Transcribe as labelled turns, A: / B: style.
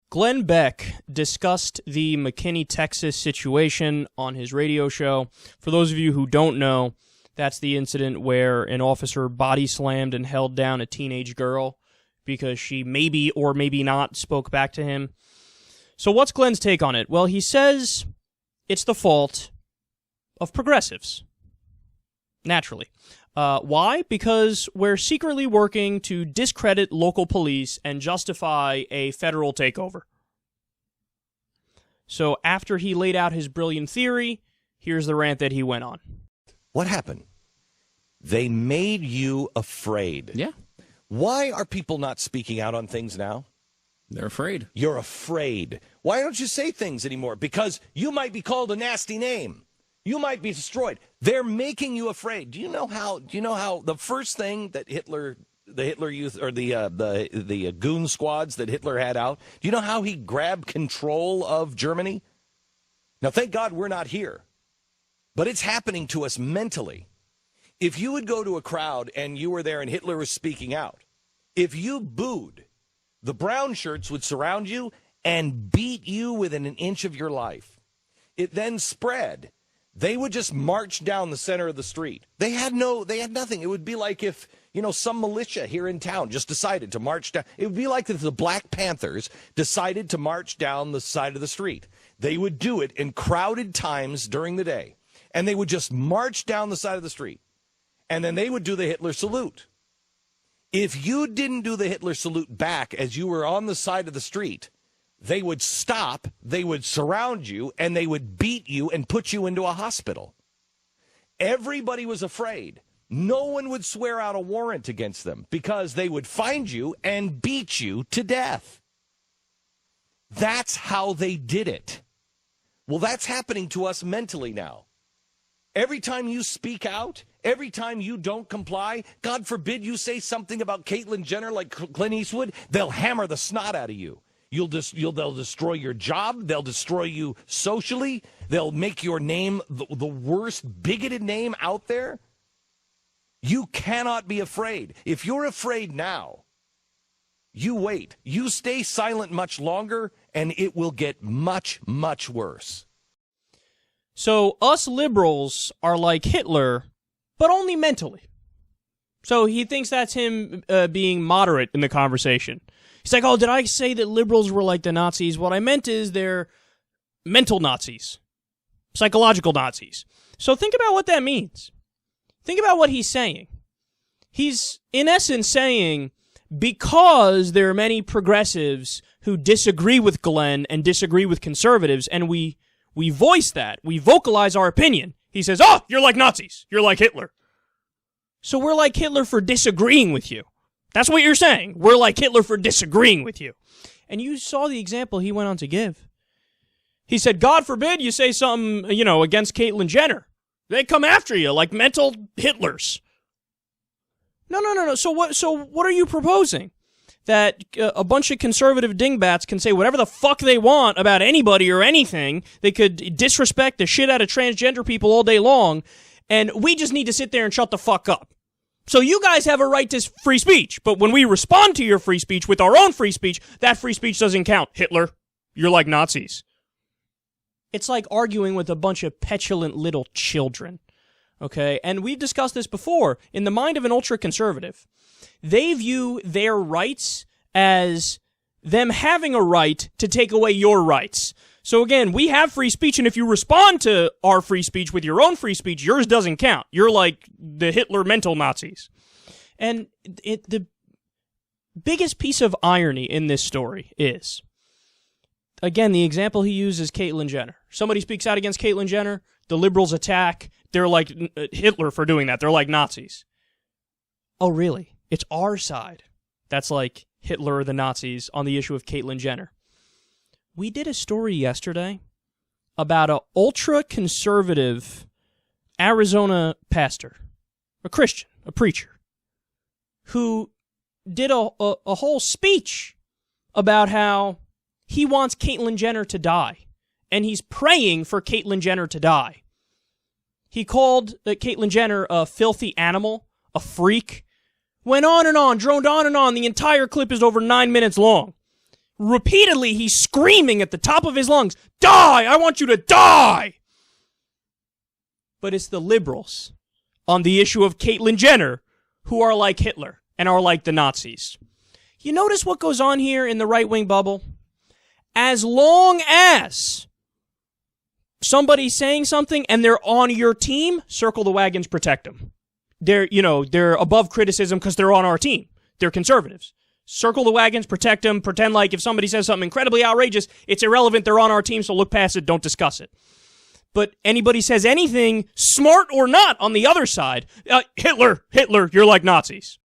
A: Glenn Beck discussed the McKinney, Texas situation on his radio show. For those of you who don't know, that's the incident where an officer body slammed and held down a teenage girl because she maybe or maybe not spoke back to him. So what's Glenn's take on it? Well, he says it's the fault of progressives. Naturally. Why? Because we're secretly working to discredit local police and justify a federal takeover. So after he laid out his brilliant theory, here's the rant that he went on.
B: What happened? They made you afraid.
C: Yeah.
B: Why are people not speaking out on things now?
C: They're afraid.
B: You're afraid. Why don't you say things anymore? Because you might be called a nasty name. You might be destroyed. They're making you afraid. Do you know how the first thing that the Hitler Youth or the goon squads that Hitler had out, do you know how he grabbed control of Germany? Now, thank God we're not here, but it's happening to us mentally. If you would go to a crowd and you were there and Hitler was speaking out, if you booed, the brown shirts would surround you and beat you within an inch of your life. It then spread. They would just march down the center of the street. They had nothing. It would be like if, some militia here in town just decided to march down. It would be like if the Black Panthers decided to march down the side of the street. They would do it in crowded times during the day. And they would just march down the side of the street. And then they would do the Hitler salute. If you didn't do the Hitler salute back as you were on the side of the street, they would stop, they would surround you, and they would beat you and put you into a hospital. Everybody was afraid. No one would swear out a warrant against them because they would find you and beat you to death. That's how they did it. Well, that's happening to us mentally now. Every time you speak out, every time you don't comply, God forbid you say something about Caitlyn Jenner like Clint Eastwood, they'll hammer the snot out of you. They'll destroy your job. They'll destroy you socially. They'll make your name the worst bigoted name out there. You cannot be afraid. If you're afraid now, you wait. You stay silent much longer, and it will get much, much worse.
A: So us liberals are like Hitler, but only mentally. So he thinks that's him being moderate in the conversation. He's like, oh, did I say that liberals were like the Nazis? What I meant is they're mental Nazis, psychological Nazis. So think about what that means. Think about what he's saying. He's, in essence, saying, because there are many progressives who disagree with Glenn and disagree with conservatives, and we voice that, we vocalize our opinion, he says, oh, you're like Nazis, you're like Hitler. So we're like Hitler for disagreeing with you. That's what you're saying. We're like Hitler for disagreeing with you. And you saw the example he went on to give. He said, God forbid you say something, against Caitlyn Jenner. They come after you like mental Hitlers. No. So what are you proposing? That a bunch of conservative dingbats can say whatever the fuck they want about anybody or anything. They could disrespect the shit out of transgender people all day long. And we just need to sit there and shut the fuck up. So you guys have a right to free speech, but when we respond to your free speech with our own free speech, that free speech doesn't count. Hitler, you're like Nazis. It's like arguing with a bunch of petulant little children, okay? And we've discussed this before. In the mind of an ultra-conservative, they view their rights as them having a right to take away your rights. So again, we have free speech, and if you respond to our free speech with your own free speech, yours doesn't count. You're like the Hitler mental Nazis. And the biggest piece of irony in this story is, again, the example he used is Caitlyn Jenner. Somebody speaks out against Caitlyn Jenner, the liberals attack, they're like Hitler for doing that, they're like Nazis. Oh, really? It's our side that's like Hitler or the Nazis on the issue of Caitlyn Jenner. We did a story yesterday about an ultra-conservative Arizona pastor, a Christian, a preacher, who did a whole speech about how he wants Caitlyn Jenner to die, and he's praying for Caitlyn Jenner to die. He called Caitlyn Jenner a filthy animal, a freak, went on and on, droned on and on. The entire clip is over 9 minutes long. repeatedly he's screaming at the top of his lungs, die! I want you to die! But it's the liberals on the issue of Caitlyn Jenner who are like Hitler and are like the Nazis. You notice what goes on here in the right-wing bubble? As long as somebody's saying something and they're on your team, circle the wagons, protect them. They're above criticism because they're on our team. They're conservatives. Circle the wagons, protect them, pretend like if somebody says something incredibly outrageous, it's irrelevant, they're on our team, so look past it, don't discuss it. But anybody says anything, smart or not, on the other side, Hitler, you're like Nazis.